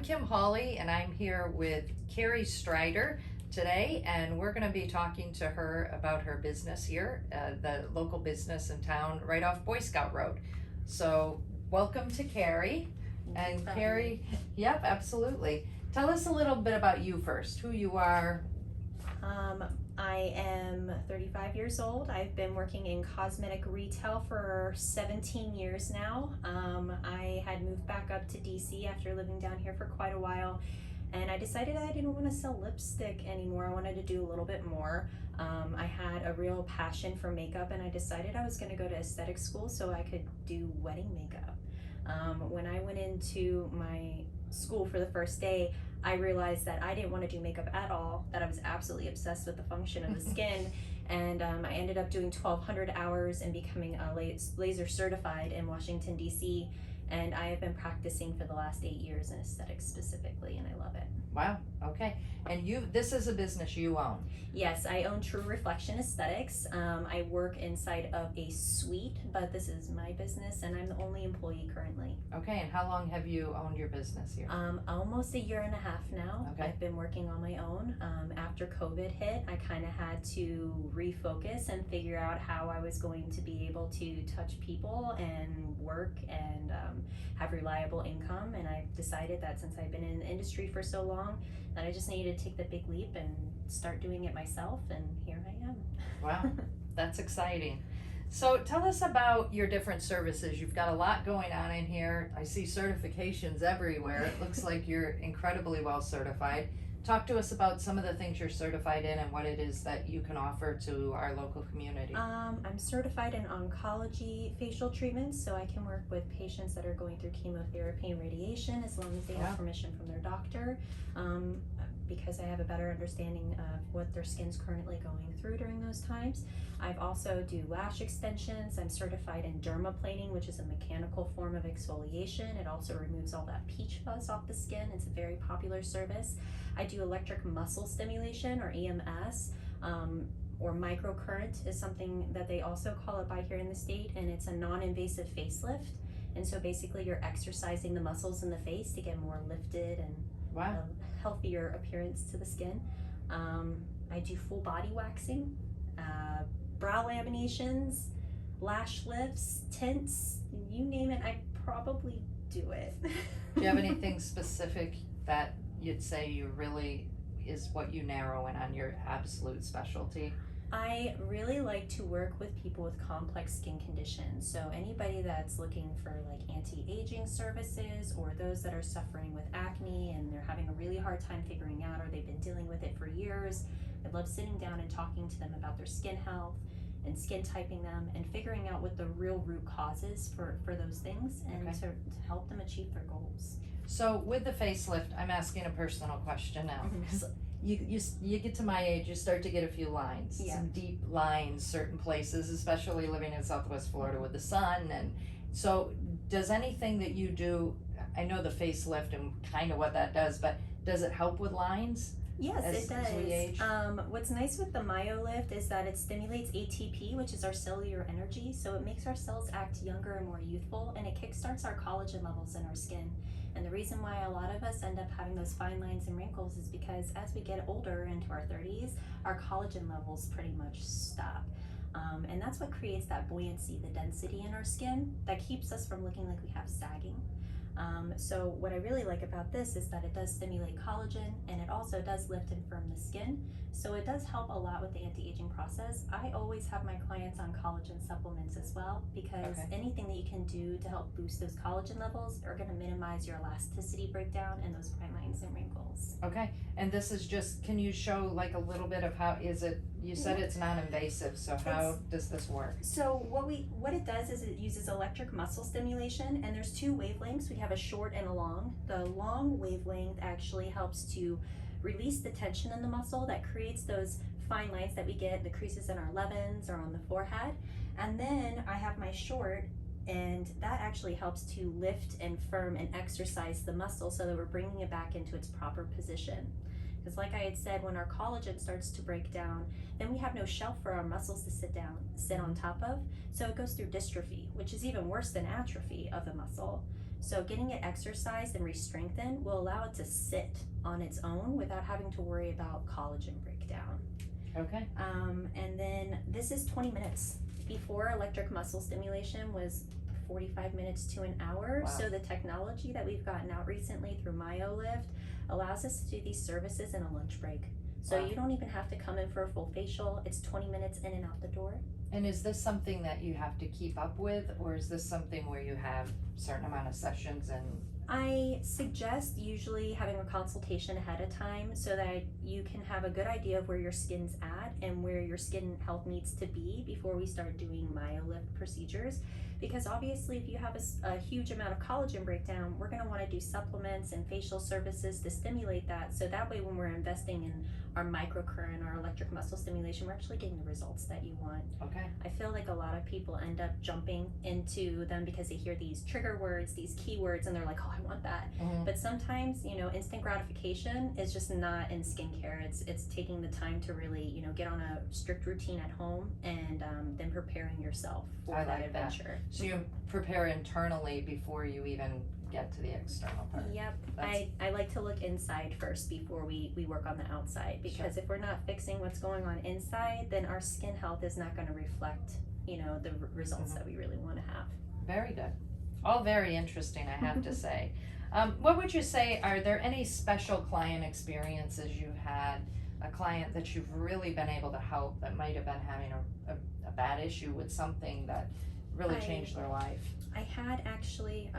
Kim Hawley, and I'm here with Carrie Strider today, and we're going to be talking to her about her business here, the local business in town right off Boy Scout Road. So welcome to Carrie. And Carrie, yep, absolutely. Tell us a little bit about you first, who you are. I am 35 years old. I've been working in cosmetic retail for 17 years now. I had moved back up to DC after living down here for quite a while, and I decided I didn't want to sell lipstick anymore. I wanted to do a little bit more. I had a real passion for makeup, and I decided I was going to go to aesthetic school so I could do wedding makeup. When I went into my school for the first day, I realized that I didn't want to do makeup at all, that I was absolutely obsessed with the function of the skin, and I ended up doing 1,200 hours and becoming a laser certified in Washington D.C, and I have been practicing for the last 8 years in aesthetics specifically, and I love it. Wow, okay. And this is a business you own. Yes, I own True Reflection Esthetics. I work inside of a suite, but this is my business, and I'm the only employee currently. Okay, and how long have you owned your business here? Almost a year and a half now. Okay. I've been working on my own. After COVID hit, I kind of had to refocus and figure out how I was going to be able to touch people and work and have reliable income. And I decided that since I've been in the industry for so long, that I just needed to take the big leap and start doing it myself, and here I am. Wow, that's exciting. So tell us about your different services. You've got a lot going on in here. I see certifications everywhere. It looks like you're incredibly well certified. Talk to us about some of the things you're certified in and what it is that you can offer to our local community. I'm certified in oncology facial treatments, so I can work with patients that are going through chemotherapy and radiation as long as they have permission from their doctor, because I have a better understanding of what their skin's currently going through during those times. I've also do lash extensions. I'm certified in dermaplaning, which is a mechanical form of exfoliation. It also removes all that peach fuzz off the skin. It's a very popular service. I do electric muscle stimulation, or EMS, or microcurrent is something that they also call it by here in the state, and it's a non-invasive facelift. And so basically you're exercising the muscles in the face to get more lifted and a healthier appearance to the skin. I do full body waxing, brow laminations, lash lifts, tints, you name it, I probably do it. Do you have anything specific that you'd say you really is what you narrow in on your absolute specialty? I really like to work with people with complex skin conditions. So anybody that's looking for like anti-aging services, or those that are suffering with acne and they're having a really hard time figuring out, or they've been dealing with it for years. I love sitting down and talking to them about their skin health and skin typing them and figuring out what the real root cause is for those things, and to help them achieve their goals. So with the facelift, I'm asking a personal question now. You get to my age, you start to get a few lines, some deep lines, certain places, especially living in Southwest Florida with the sun. And so does anything that you do, I know the facelift and kind of what that does, but does it help with lines? Yes, it does. As we age? What's nice with the MyoLift is that it stimulates ATP, which is our cellular energy, so it makes our cells act younger and more youthful, and it kickstarts our collagen levels in our skin. And the reason why a lot of us end up having those fine lines and wrinkles is because as we get older into our 30s, our collagen levels pretty much stop. And that's what creates that buoyancy, the density in our skin that keeps us from looking like we have sagging. So what I really like about this is that it does stimulate collagen, and it also does lift and firm the skin. So it does help a lot with the anti-aging process. I always have my clients on collagen supplements as well, because anything that you can do to help boost those collagen levels are going to minimize your elasticity breakdown and those fine lines and wrinkles. Okay, and this is just, can you show like a little bit of how is it, you said it's non-invasive, so how does this work? So what it does is it uses electric muscle stimulation, and there's two wavelengths. We have a short and a long. The long wavelength actually helps to release the tension in the muscle that creates those fine lines that we get, the creases in our levens or on the forehead. And then I have my short, and that actually helps to lift and firm and exercise the muscle so that we're bringing it back into its proper position. Because like I had said, when our collagen starts to break down, then we have no shelf for our muscles to sit on top of. So it goes through dystrophy, which is even worse than atrophy of the muscle. So getting it exercised and re-strengthened will allow it to sit on its own without having to worry about collagen breakdown. Okay. And then this is 20 minutes. Before, electric muscle stimulation was 45 minutes to an hour. Wow. So the technology that we've gotten out recently through MyoLift allows us to do these services in a lunch break. So Wow. you don't even have to come in for a full facial. It's 20 minutes in and out the door. And is this something that you have to keep up with, or is this something where you have a certain amount of sessions and? I suggest usually having a consultation ahead of time so that you can have a good idea of where your skin's at and where your skin health needs to be before we start doing MyoLift procedures. Because obviously if you have a huge amount of collagen breakdown, we're going to want to do supplements and facial services to stimulate that. So that way when we're investing in our microcurrent, our electric muscle stimulation, we're actually getting the results that you want. Okay. I feel like a lot of people end up jumping into them because they hear these trigger words, these keywords, and they're like, oh, I want that. Mm-hmm. But sometimes, instant gratification is just not in skincare. It's taking the time to really, get on a strict routine at home and then preparing yourself for that adventure. So you prepare internally before you even get to the external part. Yep. I like to look inside first before we work on the outside, because if we're not fixing what's going on inside, then our skin health is not going to reflect, the results that we really want to have. Very good. All very interesting, I have to say. What would you say, are there any special client experiences you've had, a client that you've really been able to help that might have been having a bad issue with something that really changed their life? I had actually,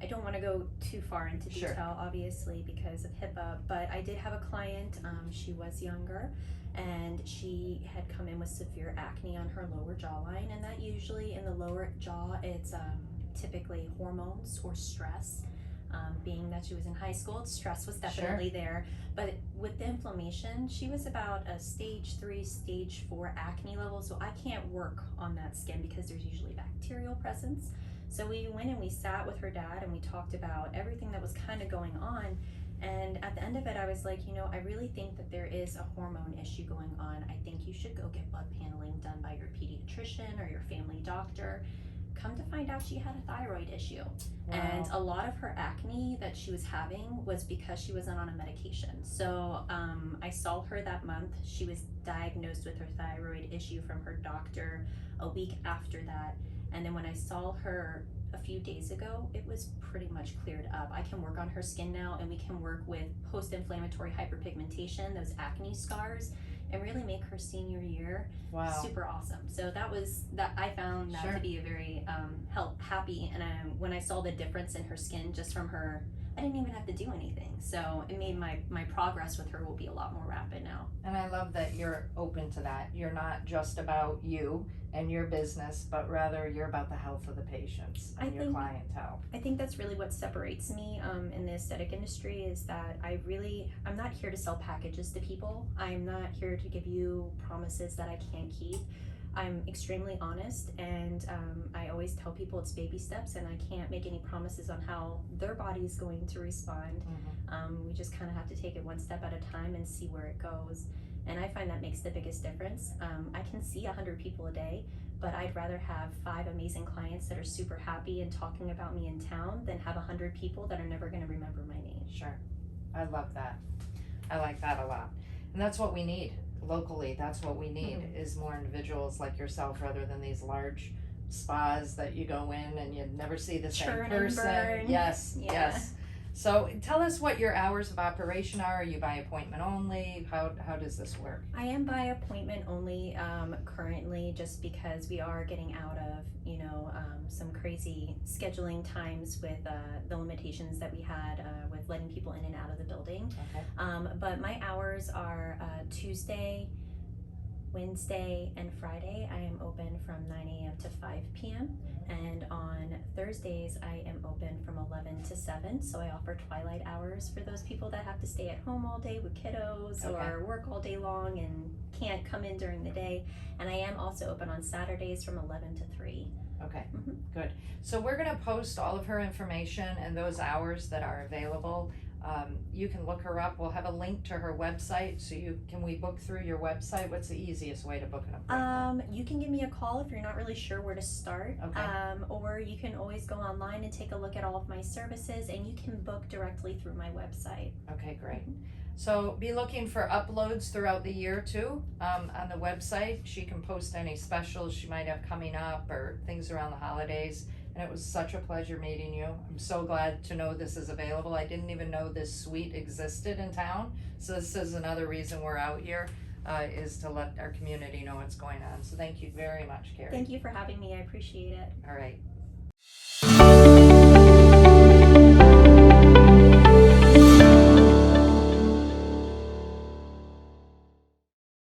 I don't want to go too far into detail, obviously, because of HIPAA, but I did have a client, she was younger, and she had come in with severe acne on her lower jawline, and that usually in the lower jaw, it's typically hormones or stress. Being that she was in high school, stress was definitely there, but with the inflammation, she was about a stage 3, stage 4 acne level, so I can't work on that skin because there's usually bacterial presence. So we went and we sat with her dad and we talked about everything that was kind of going on. And at the end of it, I was like, I really think that there is a hormone issue going on. I think you should go get blood paneling done by your pediatrician or your family doctor. Come to find out she had a thyroid issue. Wow. And a lot of her acne that she was having was because she wasn't on a medication. So I saw her that month. She was diagnosed with her thyroid issue from her doctor a week after that. And then when I saw her a few days ago, it was pretty much cleared up. I can work on her skin now, and we can work with post-inflammatory hyperpigmentation, those acne scars, and really make her senior year super awesome. So I found that to be a very happy, and when I saw the difference in her skin just from her, I didn't even have to do anything. So it made my progress with her will be a lot more rapid now. And I love that you're open to that. You're not just about you and your business, but rather you're about the health of the patients and your clientele. I think that's really what separates me in the aesthetic industry, is that I'm not here to sell packages to people. I'm not here to give you promises that I can't keep. I'm extremely honest, and I always tell people it's baby steps, and I can't make any promises on how their body is going to respond. Mm-hmm. We just kind of have to take it one step at a time and see where it goes. And I find that makes the biggest difference. I can see 100 people a day, but I'd rather have 5 amazing clients that are super happy and talking about me in town than have 100 people that are never going to remember my name. Sure. I love that. I like that a lot. And that's what we need locally. That's what we need, is more individuals like yourself rather than these large spas that you go in and you never see the same person. And burn. Yes. So tell us what your hours of operation are. Are you by appointment only? How does this work? I am by appointment only currently, just because we are getting out of some crazy scheduling times with the limitations that we had with letting people in and out of the building. Okay. But my hours are Tuesday, Wednesday, and Friday. I am open from 9 a.m. to 5 p.m. And on Thursdays, I am open from 11 to 7. So I offer twilight hours for those people that have to stay at home all day with kiddos or work all day long and can't come in during the day. And I am also open on Saturdays from 11 to 3. Okay, good. So we're going to post all of her information and those hours that are available You can look her up. We'll have a link to her website, so can we book through your website? What's the easiest way to book an appointment? You can give me a call if you're not really sure where to start. Okay. Or you can always go online and take a look at all of my services, and you can book directly through my website. Okay, great. So be looking for uploads throughout the year too, on the website. She can post any specials she might have coming up or things around the holidays. And it was such a pleasure meeting you. I'm so glad to know this is available. I didn't even know this suite existed in town. So this is another reason we're out here, is to let our community know what's going on. So thank you very much, Carrie. Thank you for having me. I appreciate it. All right.